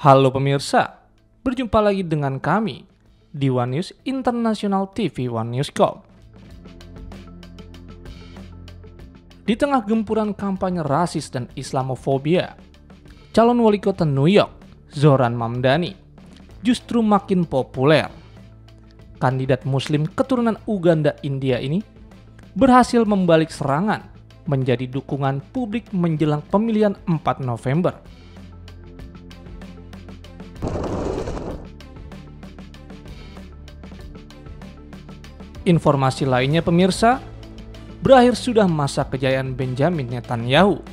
Halo pemirsa, berjumpa lagi dengan kami di One News International TV One News Corp. Di tengah gempuran kampanye rasis dan Islamofobia, calon wali kota New York, Zohran Mamdani, justru makin populer. Kandidat muslim keturunan Uganda India ini berhasil membalik serangan menjadi dukungan publik menjelang pemilihan 4 November. Informasi lainnya pemirsa, berakhir sudah masa kejayaan Benjamin Netanyahu.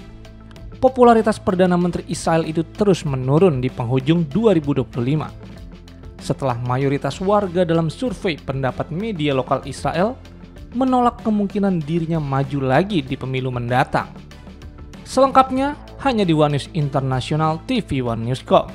Popularitas Perdana Menteri Israel itu terus menurun di penghujung 2025. Setelah mayoritas warga dalam survei pendapat media lokal Israel menolak kemungkinan dirinya maju lagi di pemilu mendatang. Selengkapnya hanya di One News International TV One News Corp.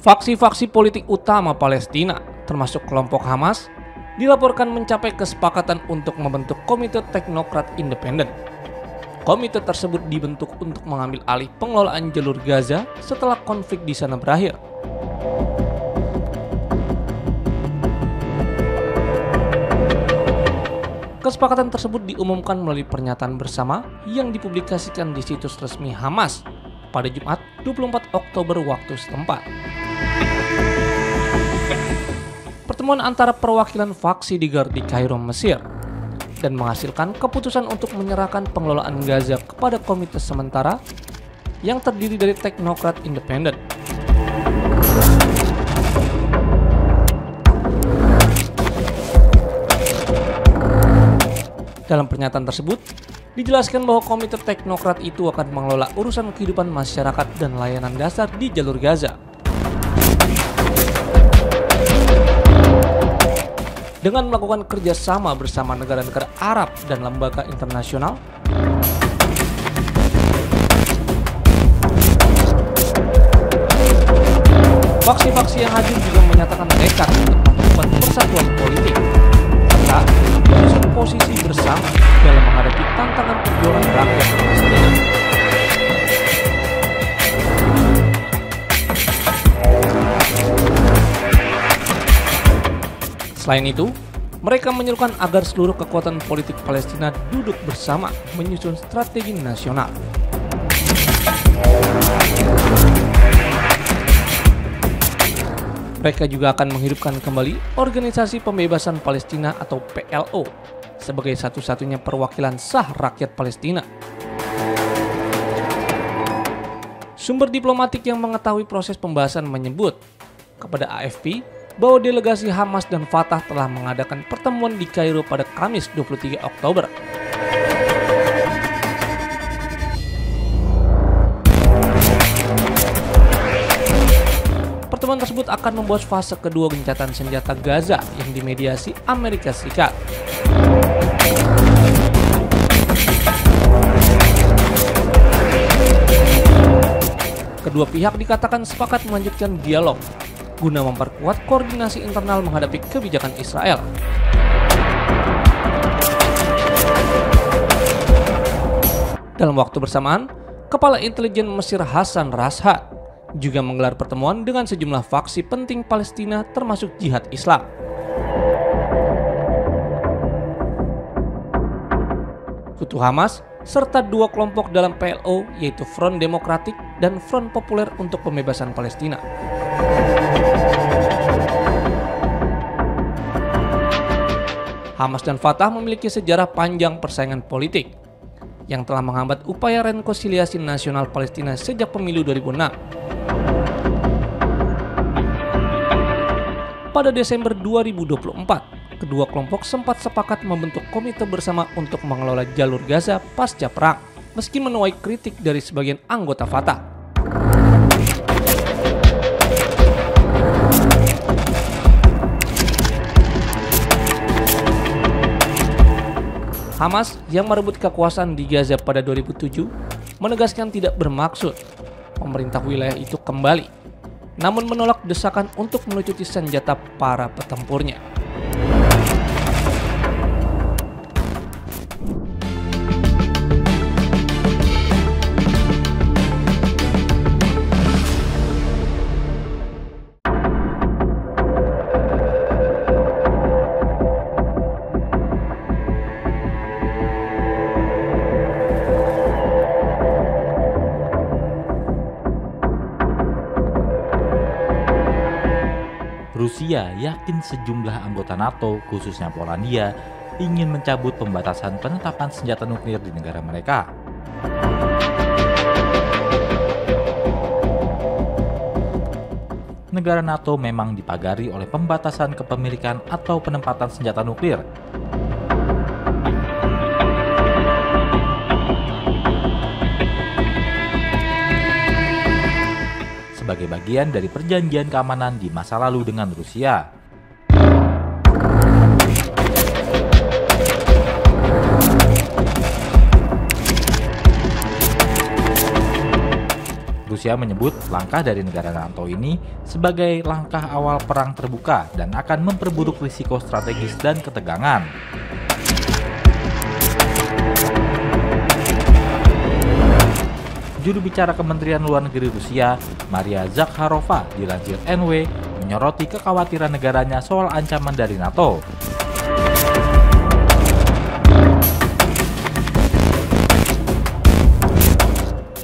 Faksi-faksi politik utama Palestina, termasuk kelompok Hamas, dilaporkan mencapai kesepakatan untuk membentuk Komite Teknokrat Independen. Komite tersebut dibentuk untuk mengambil alih pengelolaan jalur Gaza setelah konflik di sana berakhir. Kesepakatan tersebut diumumkan melalui pernyataan bersama yang dipublikasikan di situs resmi Hamas pada Jumat 24 Oktober waktu setempat. Pertemuan antara perwakilan faksi digelar di Kairo, Mesir, dan menghasilkan keputusan untuk menyerahkan pengelolaan Gaza kepada komite sementara yang terdiri dari teknokrat independen. Dalam pernyataan tersebut, dijelaskan bahwa komite teknokrat itu akan mengelola urusan kehidupan masyarakat dan layanan dasar di jalur Gaza. Dengan melakukan kerjasama bersama negara-negara Arab dan lembaga internasional, faksi-faksi yang hadir juga menyatakan nekat untuk memperkuat persatuan politik serta menyusun posisi bersama dalam menghadapi tantangan perjuangan rakyat Palestina. Selain itu, mereka menyerukan agar seluruh kekuatan politik Palestina duduk bersama menyusun strategi nasional. Mereka juga akan menghidupkan kembali Organisasi Pembebasan Palestina atau PLO sebagai satu-satunya perwakilan sah rakyat Palestina. Sumber diplomatik yang mengetahui proses pembahasan menyebut kepada AFP bahwa delegasi Hamas dan Fatah telah mengadakan pertemuan di Kairo pada Kamis 23 Oktober. Pertemuan tersebut akan membuat fase kedua gencatan senjata Gaza yang dimediasi Amerika Serikat. Kedua pihak dikatakan sepakat melanjutkan dialog guna memperkuat koordinasi internal menghadapi kebijakan Israel. Dalam waktu bersamaan, Kepala Intelijen Mesir Hassan Rashat juga menggelar pertemuan dengan sejumlah faksi penting Palestina termasuk Jihad Islam. Sekutu Hamas serta dua kelompok dalam PLO yaitu Front Demokratik dan Front Populer untuk Pembebasan Palestina. Hamas dan Fatah memiliki sejarah panjang persaingan politik yang telah menghambat upaya rekonsiliasi nasional Palestina sejak pemilu 2006. Pada Desember 2024, kedua kelompok sempat sepakat membentuk komite bersama untuk mengelola jalur Gaza pasca perang, meski menuai kritik dari sebagian anggota Fatah. Hamas yang merebut kekuasaan di Gaza pada 2007 menegaskan tidak bermaksud pemerintah wilayah itu kembali, namun menolak desakan untuk melucuti senjata para petempurnya. Rusia yakin sejumlah anggota NATO, khususnya Polandia, ingin mencabut pembatasan penetapan senjata nuklir di negara mereka. Negara NATO memang dipagari oleh pembatasan kepemilikan atau penempatan senjata nuklir. Sebagai bagian dari perjanjian keamanan di masa lalu dengan Rusia. Rusia menyebut langkah dari negara NATO ini sebagai langkah awal perang terbuka dan akan memperburuk risiko strategis dan ketegangan. Juru bicara Kementerian Luar Negeri Rusia, Maria Zakharova, dilansir NW, menyoroti kekhawatiran negaranya soal ancaman dari NATO.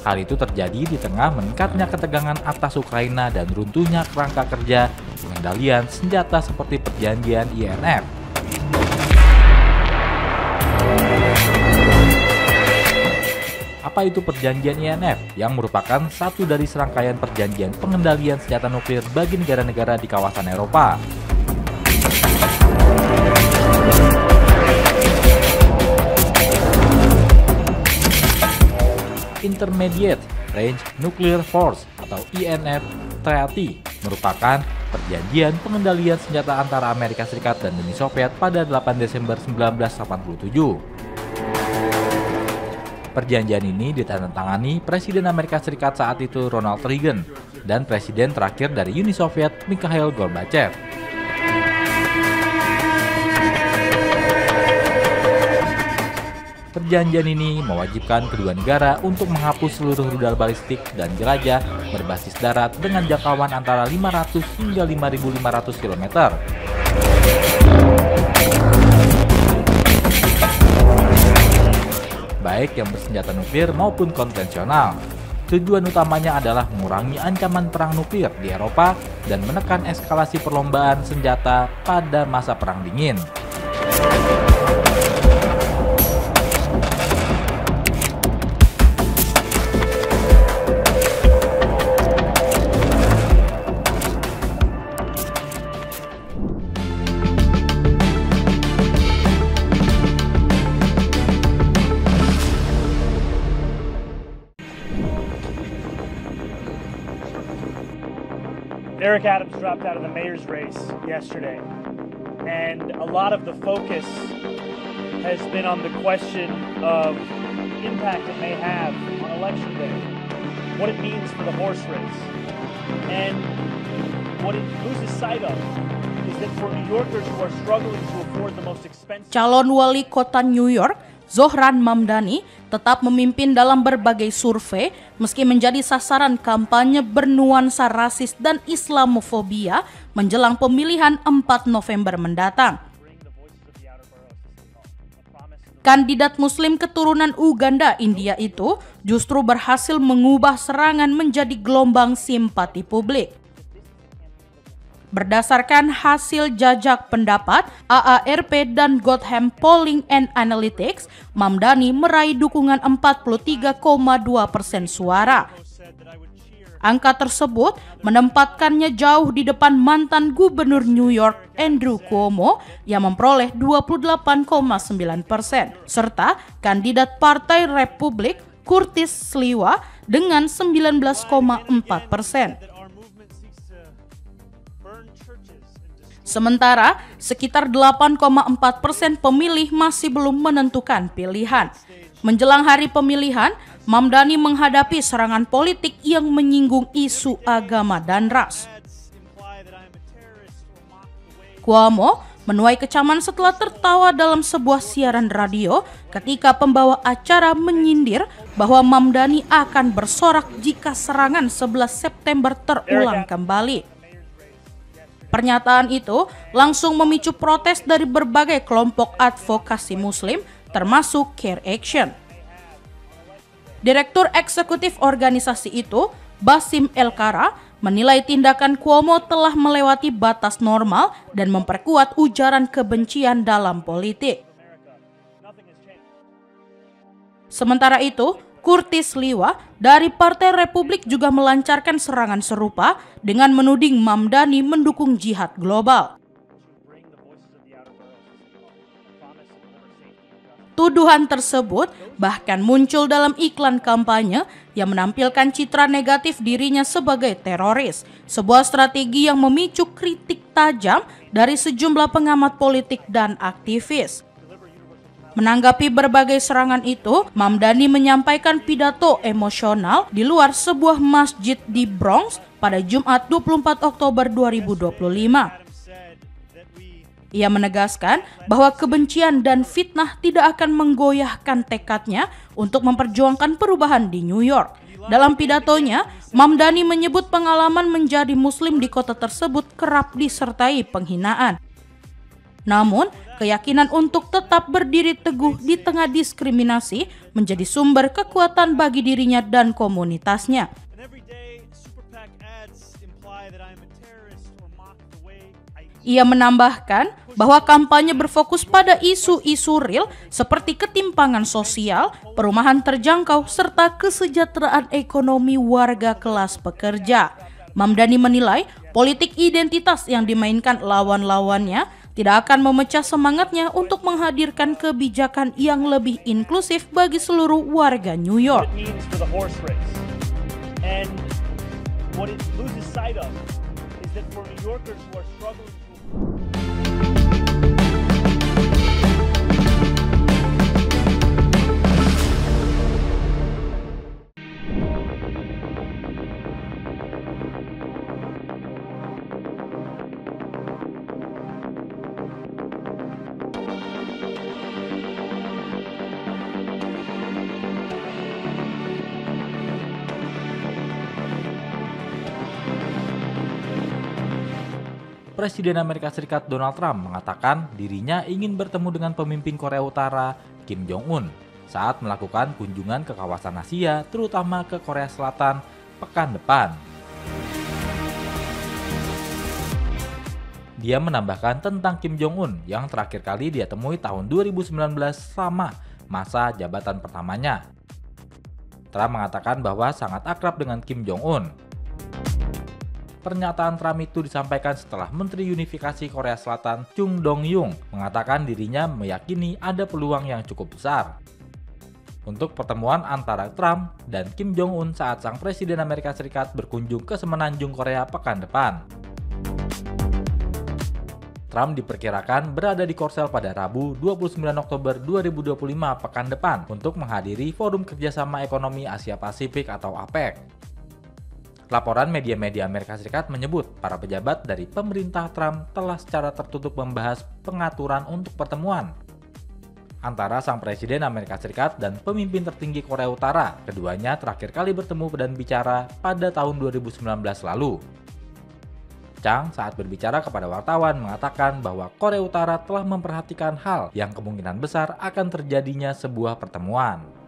Hal itu terjadi di tengah meningkatnya ketegangan atas Ukraina dan runtuhnya kerangka kerja pengendalian senjata seperti perjanjian INF. Apa itu perjanjian INF? Yang merupakan satu dari serangkaian perjanjian pengendalian senjata nuklir bagi negara-negara di kawasan Eropa. Intermediate Range Nuclear Force atau INF Treaty merupakan perjanjian pengendalian senjata antara Amerika Serikat dan Uni Soviet pada 8 Desember 1987. Perjanjian ini ditandatangani Presiden Amerika Serikat saat itu Ronald Reagan dan Presiden terakhir dari Uni Soviet Mikhail Gorbachev. Perjanjian ini mewajibkan kedua negara untuk menghapus seluruh rudal balistik dan jelajah berbasis darat dengan jangkauan antara 500 hingga 5.500 km. Baik yang bersenjata nuklir maupun konvensional. Tujuan utamanya adalah mengurangi ancaman perang nuklir di Eropa dan menekan eskalasi perlombaan senjata pada masa Perang Dingin. Eric Adams dropped out of the mayor's race yesterday, and a lot of the focus has been on the question of impact it may have on election day, what it means for the horse race. And what it loses sight of is that for New Yorkers who are struggling to afford the most expensive... Calon wali kota New York, Zohran Mamdani, tetap memimpin dalam berbagai survei meski menjadi sasaran kampanye bernuansa rasis dan Islamofobia menjelang pemilihan 4 November mendatang. Kandidat Muslim keturunan Uganda India itu justru berhasil mengubah serangan menjadi gelombang simpati publik. Berdasarkan hasil jajak pendapat AARP dan Gotham Polling and Analytics, Mamdani meraih dukungan 43,2% suara. Angka tersebut menempatkannya jauh di depan mantan gubernur New York Andrew Cuomo yang memperoleh 28,9%, serta kandidat Partai Republik Curtis Sliwa dengan 19,4%. Sementara, sekitar 8,4% pemilih masih belum menentukan pilihan. Menjelang hari pemilihan, Mamdani menghadapi serangan politik yang menyinggung isu agama dan ras. Cuomo menuai kecaman setelah tertawa dalam sebuah siaran radio ketika pembawa acara menyindir bahwa Mamdani akan bersorak jika serangan 11 September terulang kembali. Pernyataan itu langsung memicu protes dari berbagai kelompok advokasi Muslim, termasuk Care Action. Direktur eksekutif organisasi itu, Basim Elkara, menilai tindakan Cuomo telah melewati batas normal dan memperkuat ujaran kebencian dalam politik. Sementara itu, Curtis Sliwa dari Partai Republik juga melancarkan serangan serupa dengan menuding Mamdani mendukung jihad global. Tuduhan tersebut bahkan muncul dalam iklan kampanye yang menampilkan citra negatif dirinya sebagai teroris, sebuah strategi yang memicu kritik tajam dari sejumlah pengamat politik dan aktivis. Menanggapi berbagai serangan itu, Mamdani menyampaikan pidato emosional di luar sebuah masjid di Bronx pada Jumat 24 Oktober 2025. Ia menegaskan bahwa kebencian dan fitnah tidak akan menggoyahkan tekadnya untuk memperjuangkan perubahan di New York. Dalam pidatonya, Mamdani menyebut pengalaman menjadi Muslim di kota tersebut kerap disertai penghinaan. Namun, keyakinan untuk tetap berdiri teguh di tengah diskriminasi menjadi sumber kekuatan bagi dirinya dan komunitasnya. Ia menambahkan bahwa kampanye berfokus pada isu-isu real seperti ketimpangan sosial, perumahan terjangkau, serta kesejahteraan ekonomi warga kelas pekerja. Mamdani menilai politik identitas yang dimainkan lawan-lawannya tidak akan memecah semangatnya untuk menghadirkan kebijakan yang lebih inklusif bagi seluruh warga New York. Presiden Amerika Serikat Donald Trump mengatakan dirinya ingin bertemu dengan pemimpin Korea Utara Kim Jong-un saat melakukan kunjungan ke kawasan Asia, terutama ke Korea Selatan pekan depan. Dia menambahkan tentang Kim Jong-un yang terakhir kali dia temui tahun 2019 sama masa jabatan pertamanya. Trump mengatakan bahwa sangat akrab dengan Kim Jong-un. Pernyataan Trump itu disampaikan setelah Menteri Unifikasi Korea Selatan Chung Dong-yung mengatakan dirinya meyakini ada peluang yang cukup besar untuk pertemuan antara Trump dan Kim Jong-un saat sang Presiden Amerika Serikat berkunjung ke Semenanjung Korea pekan depan. Trump diperkirakan berada di Korsel pada Rabu 29 Oktober 2025 pekan depan untuk menghadiri Forum Kerjasama Ekonomi Asia Pasifik atau APEC. Laporan media-media Amerika Serikat menyebut para pejabat dari pemerintah Trump telah secara tertutup membahas pengaturan untuk pertemuan antara sang Presiden Amerika Serikat dan pemimpin tertinggi Korea Utara. Keduanya terakhir kali bertemu dan bicara pada tahun 2019 lalu. Chang saat berbicara kepada wartawan mengatakan bahwa Korea Utara telah memperhatikan hal yang kemungkinan besar akan terjadinya sebuah pertemuan.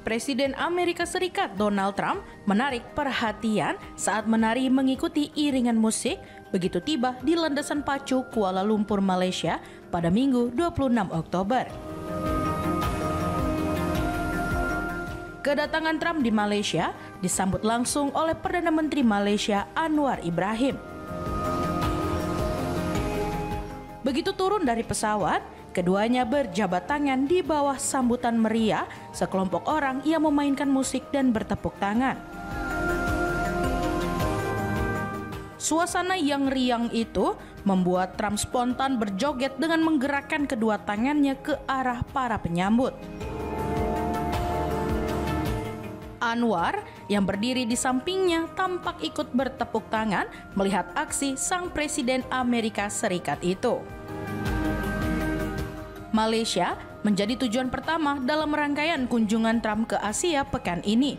Presiden Amerika Serikat Donald Trump menarik perhatian saat menari mengikuti iringan musik begitu tiba di landasan pacu Kuala Lumpur, Malaysia pada Minggu 26 Oktober. Kedatangan Trump di Malaysia disambut langsung oleh Perdana Menteri Malaysia Anwar Ibrahim. Begitu turun dari pesawat, keduanya berjabat tangan di bawah sambutan meriah sekelompok orang yang memainkan musik dan bertepuk tangan. Suasana yang riang itu membuat Trump spontan berjoget dengan menggerakkan kedua tangannya ke arah para penyambut. Anwar yang berdiri di sampingnya tampak ikut bertepuk tangan melihat aksi sang Presiden Amerika Serikat itu. Malaysia menjadi tujuan pertama dalam rangkaian kunjungan Trump ke Asia pekan ini.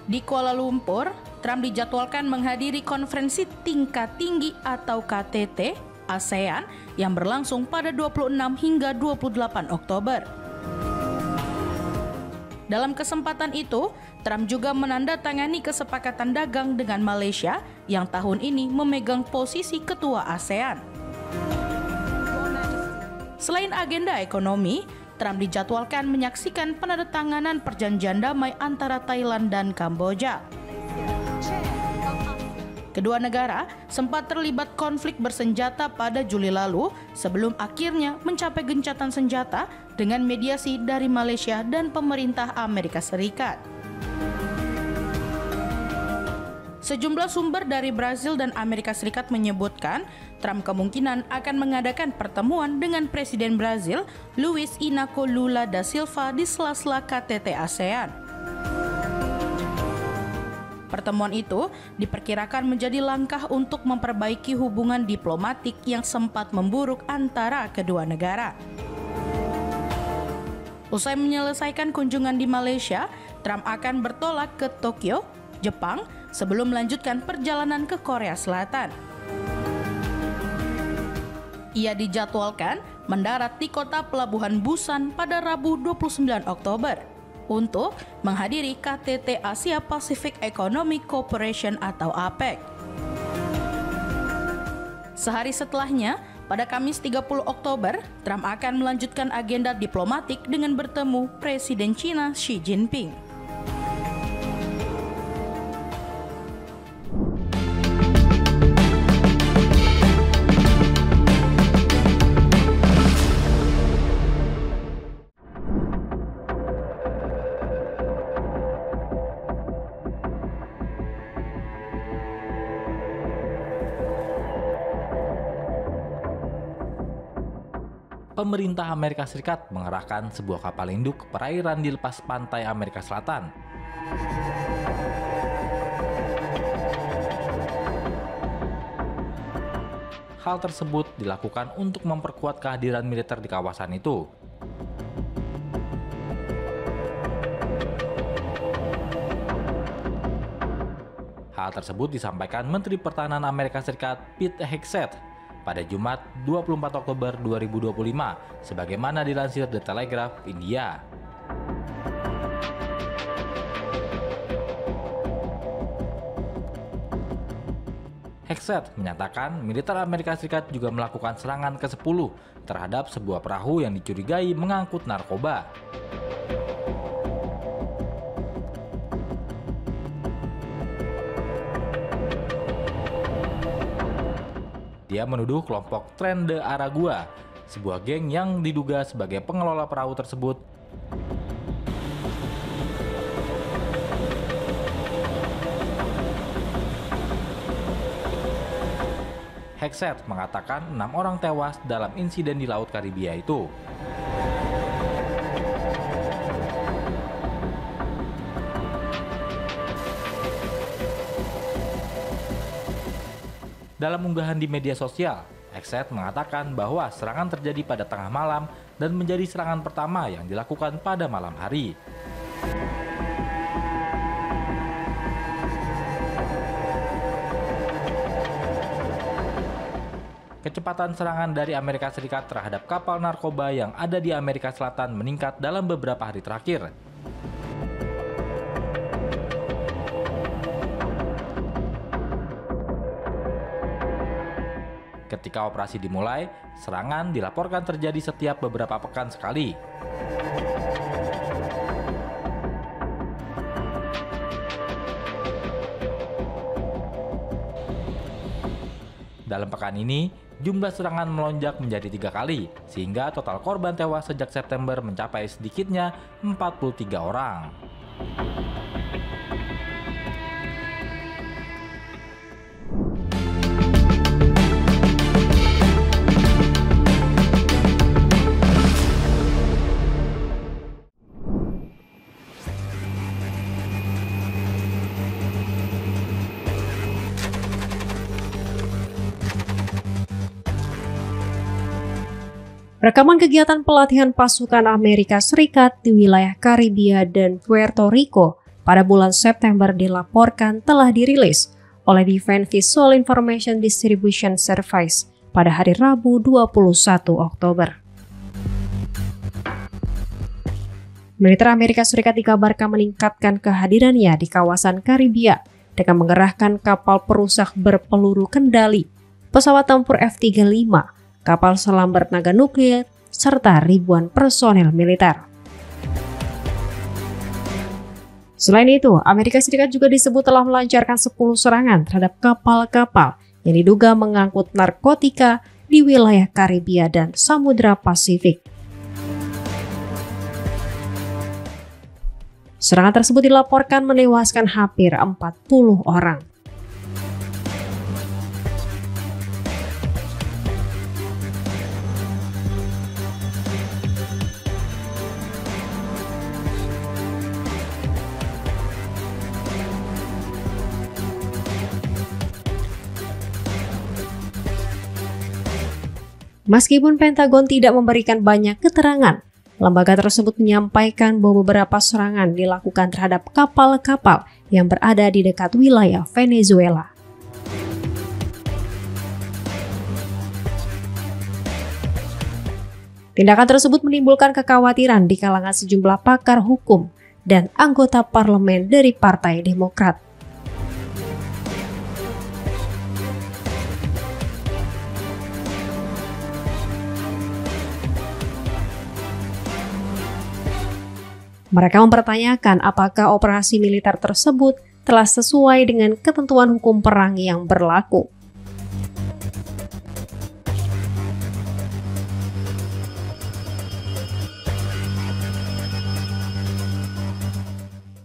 Di Kuala Lumpur, Trump dijadwalkan menghadiri konferensi tingkat tinggi atau KTT ASEAN yang berlangsung pada 26 hingga 28 Oktober. Dalam kesempatan itu, Trump juga menandatangani kesepakatan dagang dengan Malaysia yang tahun ini memegang posisi ketua ASEAN. Selain agenda ekonomi, Trump dijadwalkan menyaksikan penandatanganan perjanjian damai antara Thailand dan Kamboja. Kedua negara sempat terlibat konflik bersenjata pada Juli lalu sebelum akhirnya mencapai gencatan senjata dengan mediasi dari Malaysia dan pemerintah Amerika Serikat. Sejumlah sumber dari Brazil dan Amerika Serikat menyebutkan Trump kemungkinan akan mengadakan pertemuan dengan Presiden Brazil Luiz Inácio Lula da Silva di sela-sela KTT ASEAN. Pertemuan itu diperkirakan menjadi langkah untuk memperbaiki hubungan diplomatik yang sempat memburuk antara kedua negara. Usai menyelesaikan kunjungan di Malaysia, Trump akan bertolak ke Tokyo, Jepang, sebelum melanjutkan perjalanan ke Korea Selatan. Ia dijadwalkan mendarat di kota pelabuhan Busan pada Rabu 29 Oktober untuk menghadiri KTT Asia Pacific Economic Cooperation atau APEC. Sehari setelahnya, pada Kamis 30 Oktober, Trump akan melanjutkan agenda diplomatik dengan bertemu Presiden China Xi Jinping. Pemerintah Amerika Serikat mengerahkan sebuah kapal induk ke perairan di lepas pantai Amerika Selatan. Hal tersebut dilakukan untuk memperkuat kehadiran militer di kawasan itu. Hal tersebut disampaikan Menteri Pertahanan Amerika Serikat Pete Hegseth pada Jumat 24 Oktober 2025, sebagaimana dilansir The Telegraph India. Hegseth menyatakan militer Amerika Serikat juga melakukan serangan ke-10 terhadap sebuah perahu yang dicurigai mengangkut narkoba. Dia menuduh kelompok Tren de Aragua, sebuah geng yang diduga sebagai pengelola perahu tersebut, Hegseth mengatakan 6 orang tewas dalam insiden di Laut Karibia itu. Dalam unggahan di media sosial, Hegseth mengatakan bahwa serangan terjadi pada tengah malam dan menjadi serangan pertama yang dilakukan pada malam hari. kecepatan serangan dari Amerika Serikat terhadap kapal narkoba yang ada di Amerika Selatan meningkat dalam beberapa hari terakhir. Ketika operasi dimulai, serangan dilaporkan terjadi setiap beberapa pekan sekali. Dalam pekan ini, jumlah serangan melonjak menjadi 3 kali, sehingga total korban tewas sejak September mencapai sedikitnya 43 orang. Rekaman kegiatan pelatihan pasukan Amerika Serikat di wilayah Karibia dan Puerto Rico pada bulan September dilaporkan telah dirilis oleh Defense Visual Information Distribution Service pada hari Rabu 21 Oktober. Militer Amerika Serikat dikabarkan meningkatkan kehadirannya di kawasan Karibia dengan mengerahkan kapal perusak berpeluru kendali, pesawat tempur F-35, kapal selam bertenaga nuklir, serta ribuan personel militer. Selain itu, Amerika Serikat juga disebut telah melancarkan 10 serangan terhadap kapal-kapal yang diduga mengangkut narkotika di wilayah Karibia dan Samudra Pasifik. Serangan tersebut dilaporkan menewaskan hampir 40 orang. Meskipun Pentagon tidak memberikan banyak keterangan, lembaga tersebut menyampaikan bahwa beberapa serangan dilakukan terhadap kapal-kapal yang berada di dekat wilayah Venezuela. Tindakan tersebut menimbulkan kekhawatiran di kalangan sejumlah pakar hukum dan anggota parlemen dari Partai Demokrat. Mereka mempertanyakan apakah operasi militer tersebut telah sesuai dengan ketentuan hukum perang yang berlaku.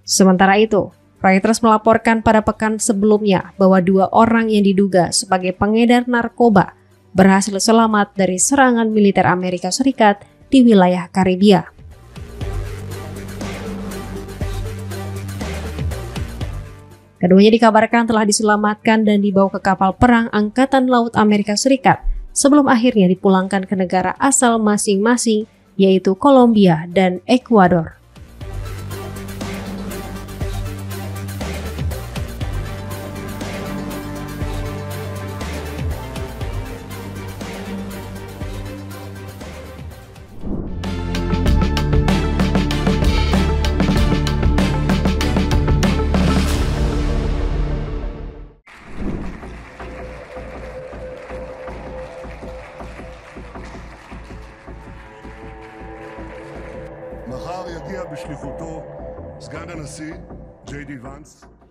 Sementara itu, Reuters melaporkan pada pekan sebelumnya bahwa 2 orang yang diduga sebagai pengedar narkoba berhasil selamat dari serangan militer Amerika Serikat di wilayah Karibia. Keduanya dikabarkan telah diselamatkan dan dibawa ke kapal perang Angkatan Laut Amerika Serikat sebelum akhirnya dipulangkan ke negara asal masing-masing, yaitu Kolombia dan Ekuador.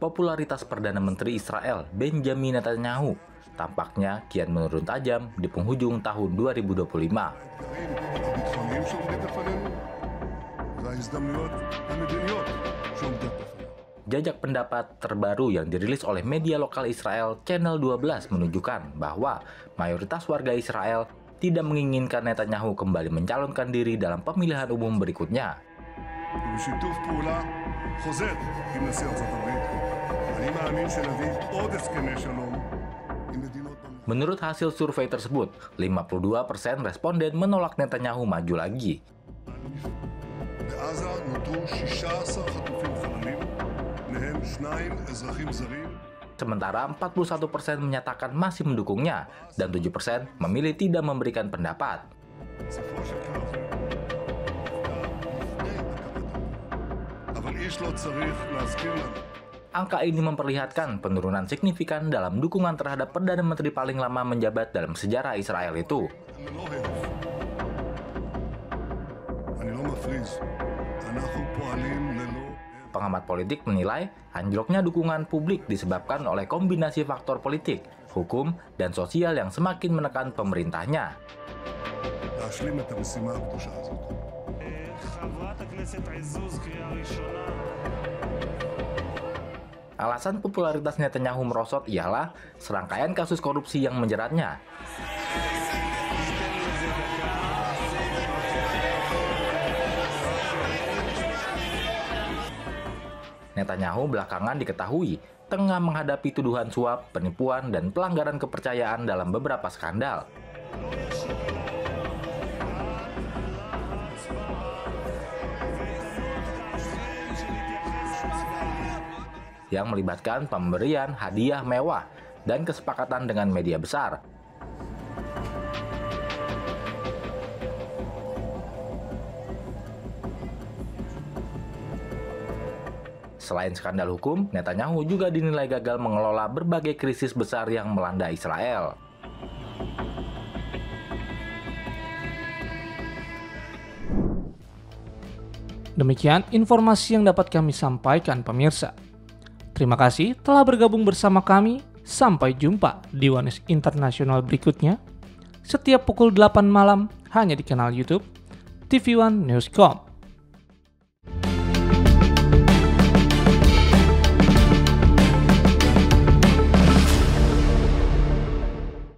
Popularitas Perdana Menteri Israel Benjamin Netanyahu tampaknya kian menurun tajam di penghujung tahun 2025. Jajak pendapat terbaru yang dirilis oleh media lokal Israel Channel 12 menunjukkan bahwa mayoritas warga Israel tidak menginginkan Netanyahu kembali mencalonkan diri dalam pemilihan umum berikutnya. Menurut hasil survei tersebut, 52% responden menolak Netanyahu maju lagi. sementara 41% menyatakan masih mendukungnya dan 7% memilih tidak memberikan pendapat. Angka ini memperlihatkan penurunan signifikan dalam dukungan terhadap Perdana Menteri paling lama menjabat dalam sejarah Israel itu. Pengamat politik menilai anjloknya dukungan publik disebabkan oleh kombinasi faktor politik, hukum, dan sosial yang semakin menekan pemerintahnya. Alasan popularitas Netanyahu merosot ialah serangkaian kasus korupsi yang menjeratnya. Netanyahu belakangan diketahui tengah menghadapi tuduhan suap, penipuan, dan pelanggaran kepercayaan dalam beberapa skandal. Yang melibatkan pemberian hadiah mewah dan kesepakatan dengan media besar. Selain skandal hukum, Netanyahu juga dinilai gagal mengelola berbagai krisis besar yang melanda Israel. Demikian informasi yang dapat kami sampaikan, pemirsa. Terima kasih telah bergabung bersama kami. Sampai jumpa di One News Internasional berikutnya. Setiap pukul 8 malam hanya di kanal YouTube TV One Newscom.